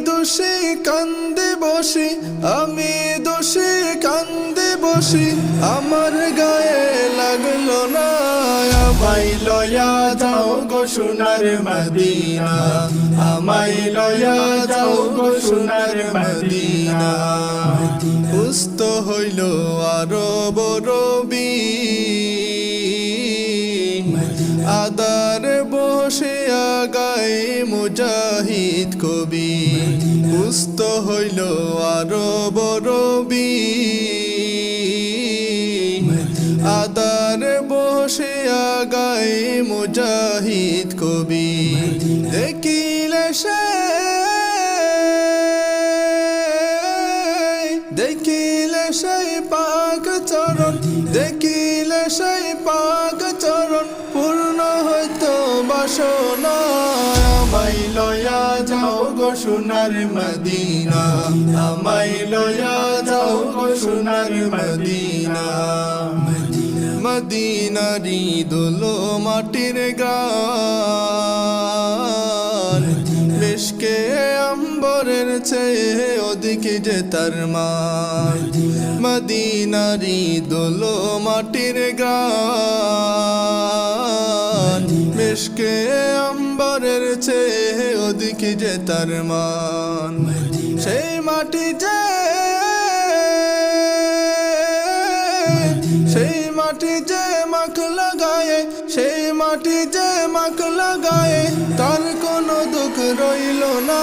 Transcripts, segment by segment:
দোষে কান্দে বসে, আমি দোষে কান্দে বসে, আমার গায়ে লাগলো না। আমায় লয়া যাও গো সোনার মদিনা, আমায় লয়া যাও গো সোনার মদিনা। পুস্ত হইল আরো বড় আদার বসে আগায় মুজাহিদ কবি। পুস্ত হইল আরো বড় আদার বসে আগায় মুজাহিদ কবি। দেখিলে সে দেখিলে সেই পাক চরণ, দেখিলে সেই পাক চরণ, পূর্ণ হইতো বাসনা। আমায় লয়া যাও গো সোনার মদিনা, আমায় লয়া যাও গো সোনার মদিনা। মদিনারি দোলো মাটির গান, মিশকে আম্বরের চেয়ে ওদিকে যে তার মান। মদিনারি দোলো মাটির গান, মিশকে আম্বরের চেয়ে ওদিকে যে তার মান। সেই মাটি যে সেই মাটি যে মাখ লাগায়ে, সেই মাটি যে মাখ লাগায়ে, তার কোনো দুঃখ রইল না।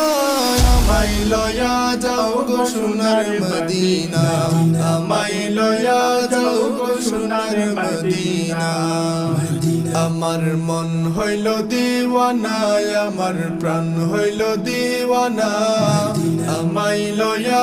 আমায় লয়া যাও গো সোনার মদিনা, আমায় লয়া যাও গো সোনার মদিনা। আমার মন হইল দিওয়ানা, আমার প্রাণ হইল দিওয়ানা, আমায় লয়া